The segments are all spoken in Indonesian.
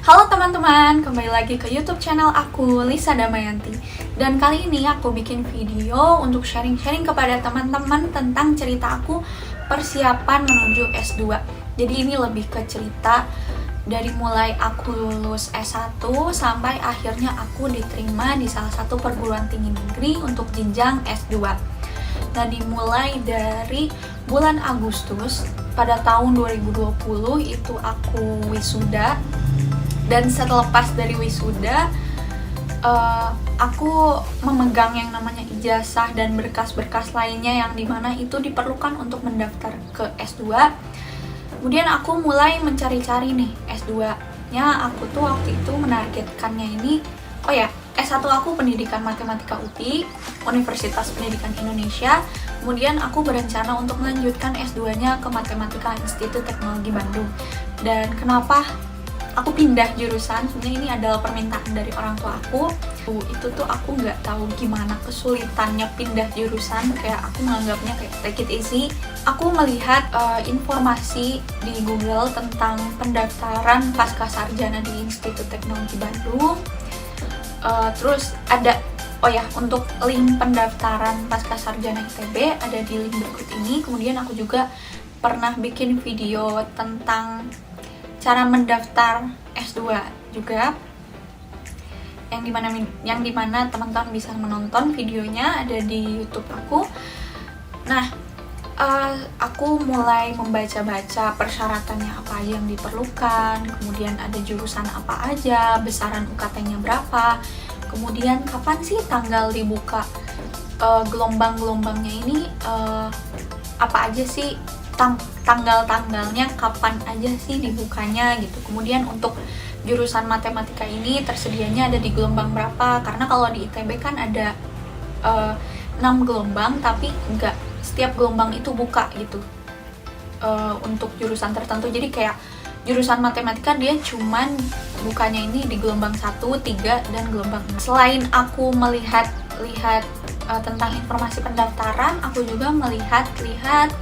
Halo teman-teman, kembali lagi ke YouTube channel aku, Lisa Damayanti. Dan kali ini aku bikin video untuk sharing-sharing kepada teman-teman tentang cerita aku persiapan menuju S2. Jadi ini lebih ke cerita dari mulai aku lulus S1 sampai akhirnya aku diterima di salah satu perguruan tinggi negeri untuk jenjang S2. Nah, dimulai dari bulan Agustus pada tahun 2020 itu aku wisuda. Dan setelah dari wisuda, aku memegang yang namanya ijazah dan berkas-berkas lainnya yang dimana itu diperlukan untuk mendaftar ke S2. Kemudian aku mulai mencari-cari nih S2-nya. Aku tuh waktu itu menargetkannya ini, S1 aku pendidikan matematika UPI, Universitas Pendidikan Indonesia. Kemudian aku berencana untuk melanjutkan S2-nya ke Matematika Institut Teknologi Bandung. Dan kenapa aku pindah jurusan? Sebenarnya ini adalah permintaan dari orang tua aku. Itu tuh aku nggak tahu gimana kesulitannya pindah jurusan. Kayak aku menganggapnya kayak take it easy. Aku melihat informasi di Google tentang pendaftaran pasca sarjana di Institut Teknologi Bandung. Terus ada untuk link pendaftaran pasca sarjana ITB ada di link berikut ini. Kemudian aku juga pernah bikin video tentang cara mendaftar S2 juga, yang dimana teman-teman bisa menonton videonya, ada di YouTube aku. Nah, aku mulai membaca-baca persyaratannya apa aja yang diperlukan, kemudian ada jurusan apa aja, besaran UKT-nya berapa, kemudian kapan sih tanggal dibuka gelombang-gelombangnya ini, apa aja sih tanggal-tanggalnya, kapan aja sih dibukanya gitu. Kemudian untuk jurusan matematika ini tersedianya ada di gelombang berapa, karena kalau di ITB kan ada 6 gelombang, tapi enggak setiap gelombang itu buka gitu untuk jurusan tertentu. Jadi kayak jurusan matematika dia cuman bukanya ini di gelombang 1, 3, dan gelombang 6. Selain aku melihat tentang informasi pendaftaran, aku juga melihat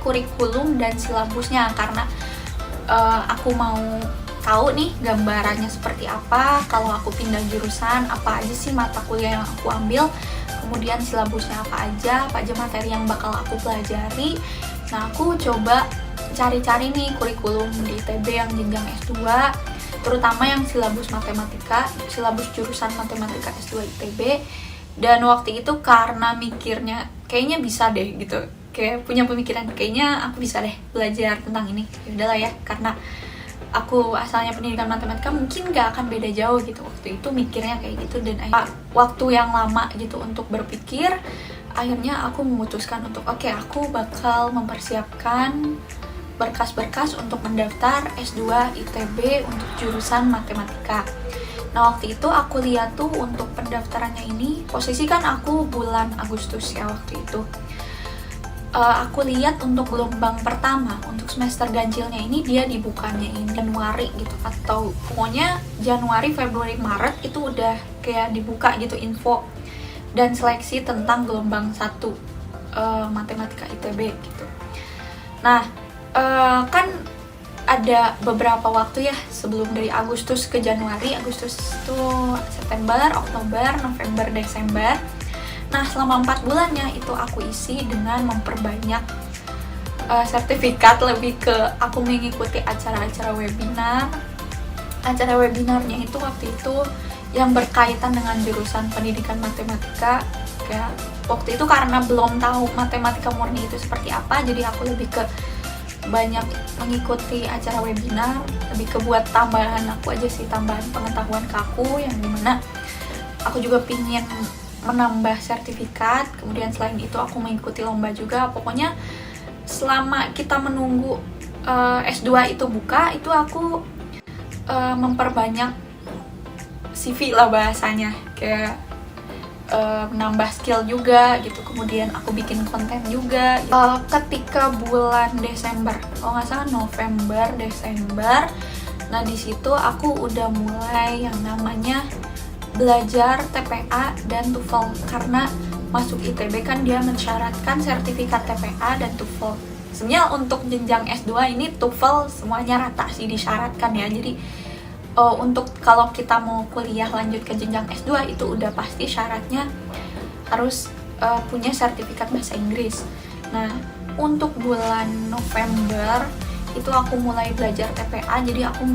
kurikulum dan silabusnya, karena aku mau tahu nih gambarannya seperti apa kalau aku pindah jurusan, apa aja sih mata kuliah yang aku ambil, kemudian silabusnya apa aja materi yang bakal aku pelajari. Nah, aku coba cari-cari nih kurikulum di ITB yang jenjang S2, terutama yang silabus jurusan matematika S2 ITB. Dan waktu itu karena mikirnya kayaknya bisa deh gitu, kayak punya pemikiran kayaknya aku bisa deh belajar tentang ini. Ya udahlah ya, karena aku asalnya pendidikan matematika, mungkin gak akan beda jauh gitu. Waktu itu mikirnya kayak gitu, dan waktu yang lama gitu untuk berpikir, akhirnya aku memutuskan untuk aku bakal mempersiapkan berkas-berkas untuk mendaftar S2 ITB untuk jurusan matematika. Nah, waktu itu aku lihat tuh untuk pendaftarannya ini, posisi kan aku bulan Agustus ya waktu itu. Aku lihat untuk gelombang pertama, untuk semester ganjilnya ini dia dibukanya ini Januari gitu, atau pokoknya Januari, Februari, Maret itu udah kayak dibuka gitu info dan seleksi tentang gelombang 1 matematika ITB gitu. Nah, kan ada beberapa waktu ya sebelum dari Agustus ke Januari. Agustus itu September, Oktober, November, Desember. Nah, selama 4 bulannya itu aku isi dengan memperbanyak sertifikat, lebih ke aku mengikuti acara-acara webinar. Acara webinarnya itu waktu itu yang berkaitan dengan jurusan pendidikan matematika. Kayak waktu itu karena belum tahu matematika murni itu seperti apa, jadi aku lebih ke banyak mengikuti acara webinar, lebih ke buat tambahan aku aja sih, tambahan pengetahuan ke aku, yang dimana aku juga pingin menambah sertifikat. Kemudian selain itu aku mengikuti lomba juga. Pokoknya selama kita menunggu S2 itu buka, itu aku memperbanyak CV lah bahasanya, kayak menambah skill juga gitu. Kemudian aku bikin konten juga. Ketika bulan Desember, kalau nggak salah November, Desember, nah di situ aku udah mulai yang namanya belajar TPA dan TOEFL, karena masuk ITB kan dia mensyaratkan sertifikat TPA dan TOEFL. Sebenarnya untuk jenjang S2 ini TOEFL semuanya rata sih disyaratkan ya. Jadi untuk kalau kita mau kuliah lanjut ke jenjang S2 itu udah pasti syaratnya harus punya sertifikat bahasa Inggris. Nah, untuk bulan November itu aku mulai belajar TPA, jadi aku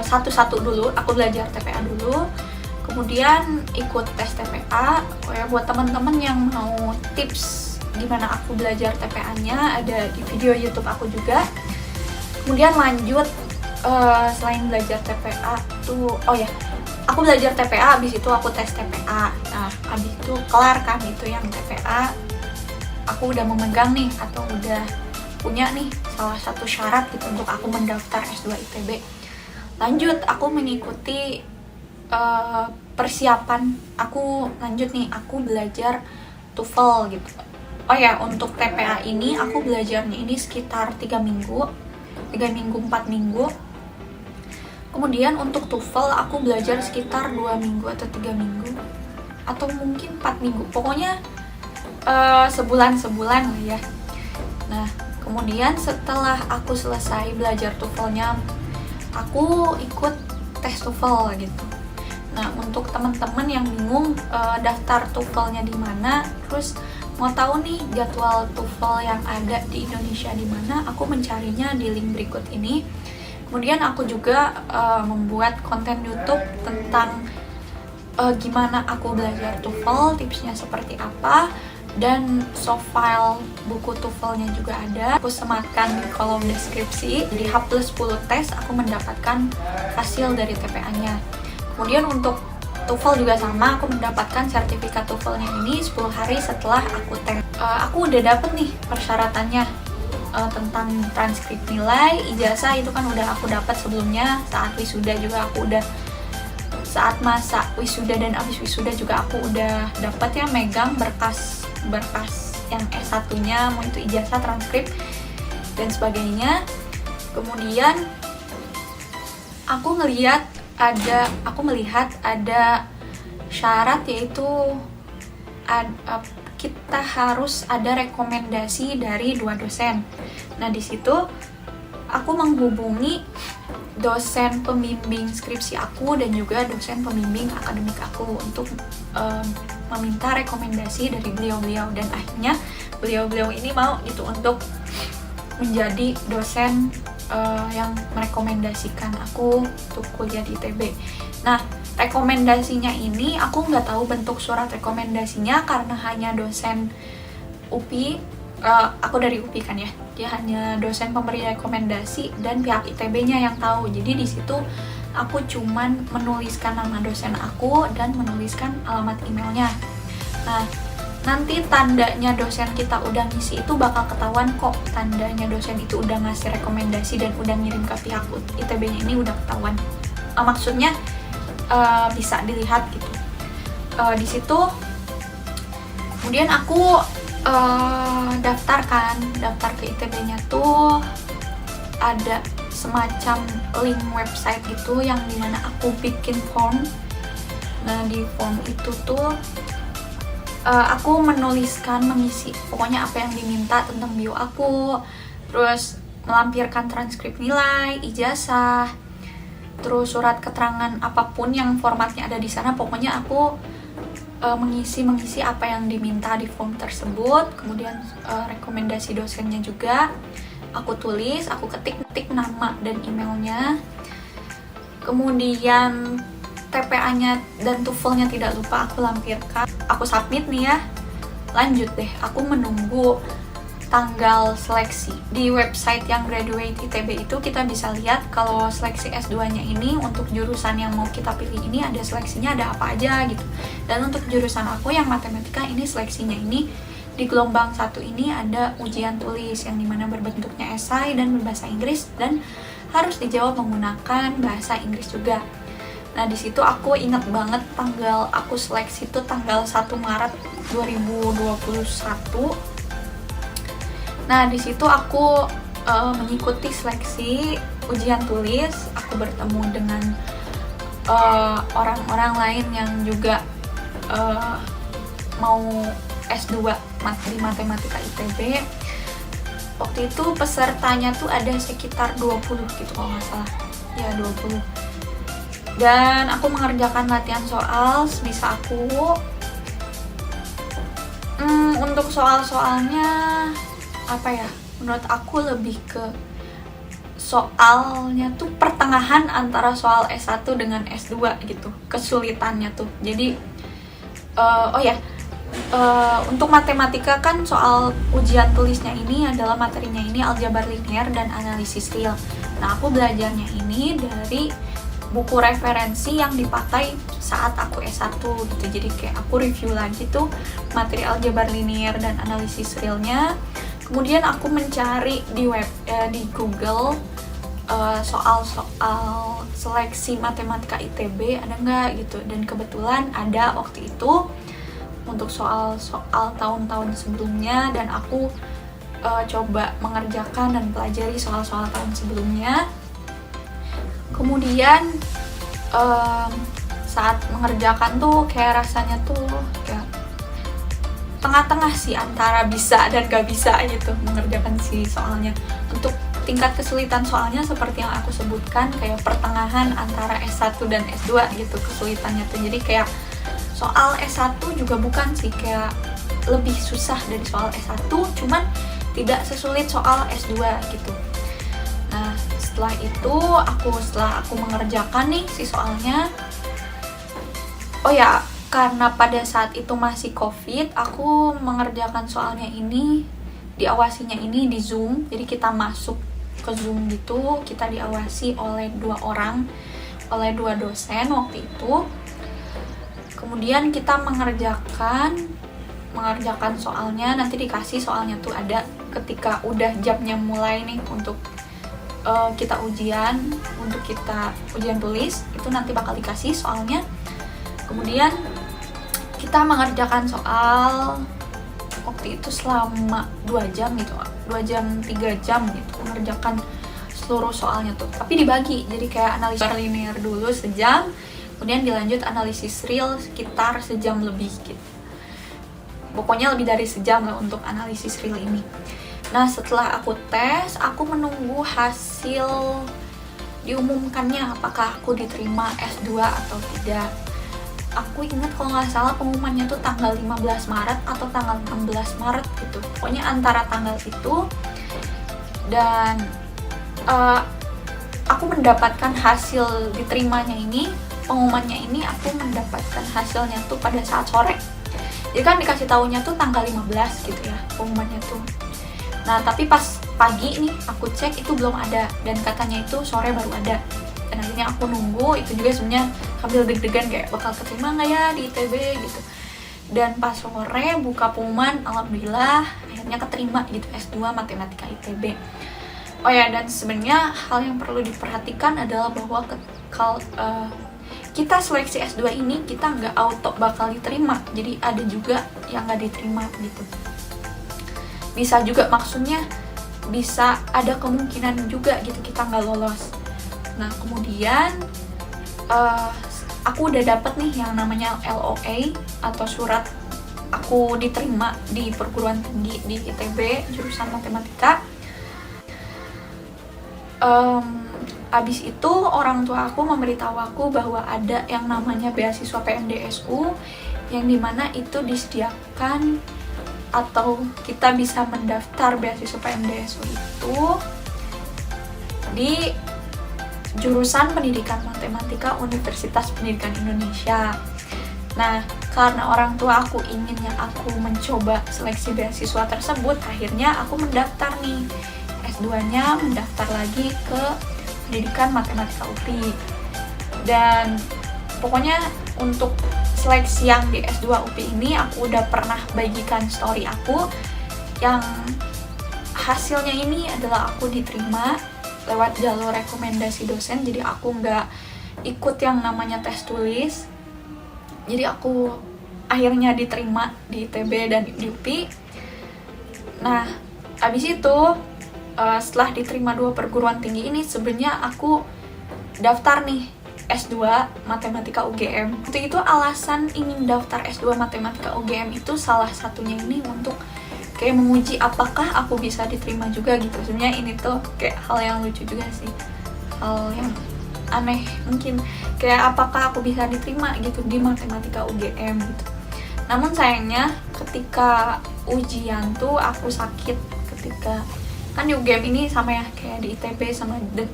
satu-satu dulu, aku belajar TPA dulu, kemudian ikut tes TPA. Ya, buat teman-teman yang mau tips gimana aku belajar TPA-nya ada di video YouTube aku juga. Kemudian lanjut selain belajar TPA tuh, aku belajar TPA, habis itu aku tes TPA. Nah, habis itu kelar kan itu yang TPA, aku udah memegang nih atau udah punya nih salah satu syarat gitu untuk aku mendaftar S2 ITB. Lanjut aku mengikuti persiapan, aku lanjut nih, aku belajar TOEFL gitu. Untuk TPA ini aku belajarnya ini sekitar 3 minggu, 4 minggu. Kemudian untuk TOEFL aku belajar sekitar 2 minggu atau 3 minggu atau mungkin 4 minggu, pokoknya sebulan lah ya. Nah, kemudian setelah aku selesai belajar TOEFL-nya, aku ikut tes TOEFL gitu. Nah, untuk teman-teman yang bingung daftar TOEFL-nya di mana, terus mau tahu nih jadwal TOEFL yang ada di Indonesia di mana, aku mencarinya di link berikut ini. Kemudian aku juga membuat konten YouTube tentang gimana aku belajar TOEFL, tipsnya seperti apa, dan soft file buku TOEFL-nya juga ada. Aku sematkan di kolom deskripsi. Di H+10 tes aku mendapatkan hasil dari TPA-nya. Kemudian untuk TOEFL juga sama, aku mendapatkan sertifikat TOEFL-nya ini 10 hari setelah aku tes. Aku udah dapet nih persyaratannya tentang transkrip nilai, ijazah itu kan udah aku dapat sebelumnya. Saat wisuda juga aku udah, saat masa wisuda dan abis wisuda juga aku udah dapat ya, megang berkas yang S1-nya, mau itu ijazah, transkrip, dan sebagainya. Kemudian aku melihat ada syarat, yaitu kita harus ada rekomendasi dari 2 dosen. Nah, di situ aku menghubungi dosen pembimbing skripsi aku dan juga dosen pembimbing akademik aku untuk meminta rekomendasi dari beliau-beliau, dan akhirnya beliau-beliau ini mau gitu untuk menjadi dosen yang merekomendasikan aku untuk kuliah di ITB. Nah, rekomendasinya ini aku nggak tahu bentuk surat rekomendasinya karena hanya dosen UPI, aku dari UPI kan ya, dia hanya dosen pemberi rekomendasi dan pihak ITB-nya yang tahu. Jadi di situ aku cuman menuliskan nama dosen aku dan menuliskan alamat emailnya. Nah, nanti tandanya dosen kita udah ngisi itu bakal ketahuan kok, tandanya dosen itu udah ngasih rekomendasi dan udah ngirim ke pihak ITB-nya ini udah ketahuan. Maksudnya bisa dilihat gitu. Di situ kemudian aku daftar ke ITB-nya tuh ada semacam link website gitu yang dimana aku bikin form. Nah, di form itu tuh aku mengisi pokoknya apa yang diminta tentang bio aku, terus melampirkan transkrip nilai, ijazah, terus surat keterangan apapun yang formatnya ada di sana. Pokoknya aku mengisi apa yang diminta di form tersebut. Kemudian rekomendasi dosennya juga aku tulis, aku ketik nama dan emailnya. Kemudian TPA-nya dan TOEFL-nya tidak lupa aku lampirkan. Aku submit nih ya. Lanjut deh, aku menunggu tanggal seleksi. Di website yang Graduate ITB itu kita bisa lihat kalau seleksi S2-nya ini untuk jurusan yang mau kita pilih ini ada seleksinya ada apa aja gitu. Dan untuk jurusan aku yang matematika ini seleksinya ini di gelombang 1 ini ada ujian tulis yang dimana berbentuknya esai dan berbahasa Inggris dan harus dijawab menggunakan bahasa Inggris juga. Nah, di situ aku ingat banget tanggal aku seleksi itu tanggal 1 Maret 2021. Nah, di situ aku mengikuti seleksi ujian tulis. Aku bertemu dengan orang-orang lain yang juga mau S2 di matematika ITB. Waktu itu pesertanya tuh ada sekitar 20 gitu kalau nggak salah. Ya, 20. Dan aku mengerjakan latihan soal sebisa aku. Untuk soal-soalnya apa ya, menurut aku lebih ke soalnya tuh pertengahan antara soal S1 dengan S2 gitu, kesulitannya tuh. Jadi untuk matematika kan soal ujian tulisnya ini adalah materinya ini aljabar linear dan analisis real. Nah, aku belajarnya ini dari buku referensi yang dipakai saat aku S1 gitu. Jadi kayak aku review lagi tuh materi aljabar linear dan analisis realnya. Kemudian aku mencari di di Google soal-soal seleksi matematika ITB ada nggak gitu. Dan kebetulan ada waktu itu untuk soal-soal tahun-tahun sebelumnya, dan aku coba mengerjakan dan pelajari soal-soal tahun sebelumnya. Kemudian saat mengerjakan tuh kayak rasanya tuh kayak tengah-tengah sih antara bisa dan gak bisa gitu mengerjakan si soalnya. Untuk tingkat kesulitan soalnya seperti yang aku sebutkan, kayak pertengahan antara S1 dan S2 gitu kesulitannya tuh. Jadi kayak soal S1 juga bukan sih, kayak lebih susah dari soal S1, cuman tidak sesulit soal S2 gitu. Nah, setelah aku mengerjakan nih si soalnya, karena pada saat itu masih COVID, aku mengerjakan soalnya ini, diawasinya ini di Zoom. Jadi kita masuk ke Zoom gitu, kita diawasi oleh 2 orang, oleh 2 dosen waktu itu. Kemudian kita mengerjakan soalnya, nanti dikasih soalnya tuh ada ketika udah jamnya mulai nih untuk kita ujian tulis, itu nanti bakal dikasih soalnya. Kemudian kita mengerjakan soal waktu itu selama 2 jam gitu, 2 jam 3 jam gitu mengerjakan seluruh soalnya tuh, tapi dibagi. Jadi kayak analisis linear dulu sejam, kemudian dilanjut analisis real sekitar sejam lebih gitu. Pokoknya lebih dari sejam lah untuk analisis real ini. Nah, setelah aku tes, aku menunggu hasil diumumkannya apakah aku diterima S2 atau tidak. Aku ingat kalau nggak salah pengumumannya tuh tanggal 15 Maret atau tanggal 16 Maret gitu. Pokoknya antara tanggal itu. Dan aku mendapatkan hasil diterimanya ini, pengumumannya ini aku mendapatkan hasilnya tuh pada saat sore. Jadi kan dikasih tahunya tuh tanggal 15 gitu ya pengumumannya tuh. Nah, tapi pas pagi nih aku cek itu belum ada, dan katanya itu sore baru ada. Dan akhirnya aku nunggu, itu juga sebenarnya sambil deg-degan kayak bakal keterima nggak ya di ITB gitu. Dan pas sore buka pengumuman, alhamdulillah akhirnya keterima gitu, S2 Matematika ITB. Oh ya, dan sebenarnya hal yang perlu diperhatikan adalah bahwa kita seleksi S2 ini kita nggak auto bakal diterima, jadi ada juga yang nggak diterima gitu. Bisa juga, maksudnya bisa ada kemungkinan juga gitu kita nggak lolos. Nah, kemudian aku udah dapet nih yang namanya LOA atau surat aku diterima di perguruan tinggi di ITB jurusan matematika. Abis itu orang tua aku memberitahu aku bahwa ada yang namanya beasiswa PMDSU, yang dimana itu disediakan atau kita bisa mendaftar beasiswa PMDSU itu di jurusan Pendidikan Matematika Universitas Pendidikan Indonesia. Nah, karena orang tua aku inginnya aku mencoba seleksi beasiswa tersebut, akhirnya aku mendaftar nih S2-nya, mendaftar lagi ke Pendidikan Matematika UPI. Dan pokoknya untuk seleksi yang di S2 UPI ini aku udah pernah bagikan story aku, yang hasilnya ini adalah aku diterima lewat jalur rekomendasi dosen. Jadi aku nggak ikut yang namanya tes tulis, jadi aku akhirnya diterima di ITB dan di UPI. Nah, abis itu setelah diterima 2 perguruan tinggi ini, sebenarnya aku daftar nih S2 Matematika UGM. Waktu itu alasan ingin daftar S2 Matematika UGM itu salah satunya ini untuk kayak menguji apakah aku bisa diterima juga gitu. Sebenarnya ini tuh kayak hal yang lucu juga sih, hal yang aneh, mungkin kayak apakah aku bisa diterima gitu di matematika UGM gitu. Namun sayangnya ketika ujian tuh aku sakit, ketika kan di UGM ini sama ya kayak di ITB,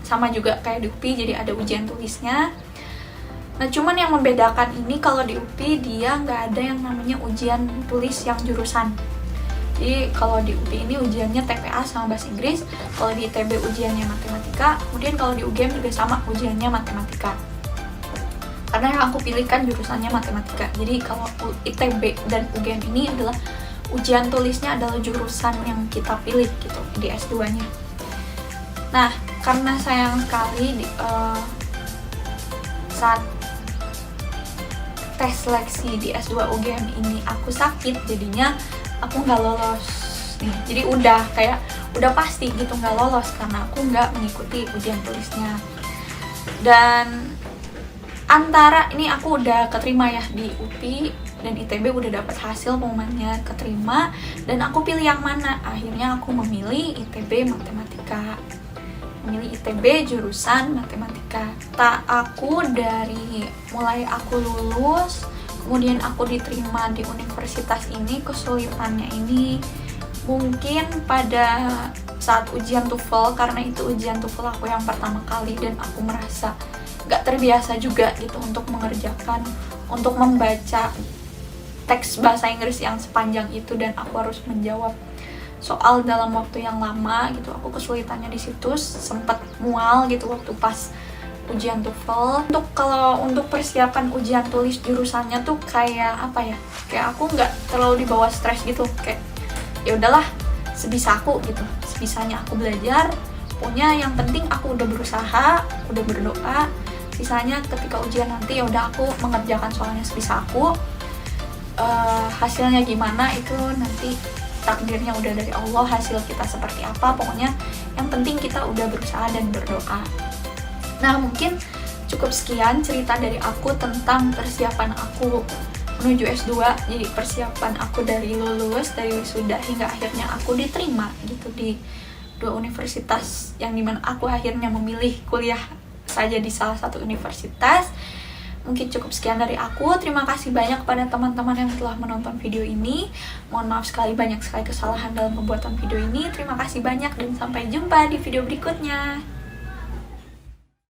sama juga kayak di UPI, jadi ada ujian tulisnya. Nah cuman yang membedakan ini kalau di UPI dia nggak ada yang namanya ujian tulis yang jurusan. Jadi kalau di UPI ini ujiannya TPA sama bahasa Inggris, kalau di ITB ujiannya matematika, kemudian kalau di UGM juga sama ujiannya matematika. Karena yang aku pilih kan jurusannya matematika. Jadi kalau ITB dan UGM ini adalah ujian tulisnya adalah jurusan yang kita pilih gitu di S2-nya. Nah, karena sayang sekali saat tes seleksi di S2 UGM ini aku sakit, jadinya aku nggak lolos nih. Jadi udah pasti gitu nggak lolos karena aku nggak mengikuti ujian tulisnya. Dan antara ini aku udah keterima ya di UPI dan ITB, udah dapat hasil pengumumannya keterima, dan aku pilih yang mana. Akhirnya aku memilih ITB matematika, memilih ITB jurusan matematika. Aku dari mulai aku lulus, kemudian aku diterima di universitas ini, kesulitannya ini mungkin pada saat ujian TOEFL, karena itu ujian TOEFL aku yang pertama kali dan aku merasa gak terbiasa juga gitu untuk membaca teks bahasa Inggris yang sepanjang itu, dan aku harus menjawab soal dalam waktu yang lama gitu. Aku kesulitannya di situ, sempat mual gitu waktu pas ujian TOEFL. Untuk persiapan ujian tulis jurusannya tuh kayak apa ya? Kayak aku nggak terlalu dibawa stres gitu. Kayak ya udahlah, sebisa aku gitu. Sebisanya aku belajar. Pokoknya yang penting aku udah berusaha, udah berdoa. Sisanya ketika ujian nanti ya udah aku mengerjakan soalnya sebisa aku. Hasilnya gimana itu nanti takdirnya udah dari Allah, hasil kita seperti apa, pokoknya yang penting kita udah berusaha dan berdoa. Nah mungkin cukup sekian cerita dari aku tentang persiapan aku menuju S2. Jadi persiapan aku dari lulus, dari wisuda hingga akhirnya aku diterima gitu di 2 universitas, yang dimana aku akhirnya memilih kuliah saja di salah satu universitas. Mungkin cukup sekian dari aku. Terima kasih banyak kepada teman-teman yang telah menonton video ini. Mohon maaf sekali, banyak sekali kesalahan dalam pembuatan video ini. Terima kasih banyak dan sampai jumpa di video berikutnya.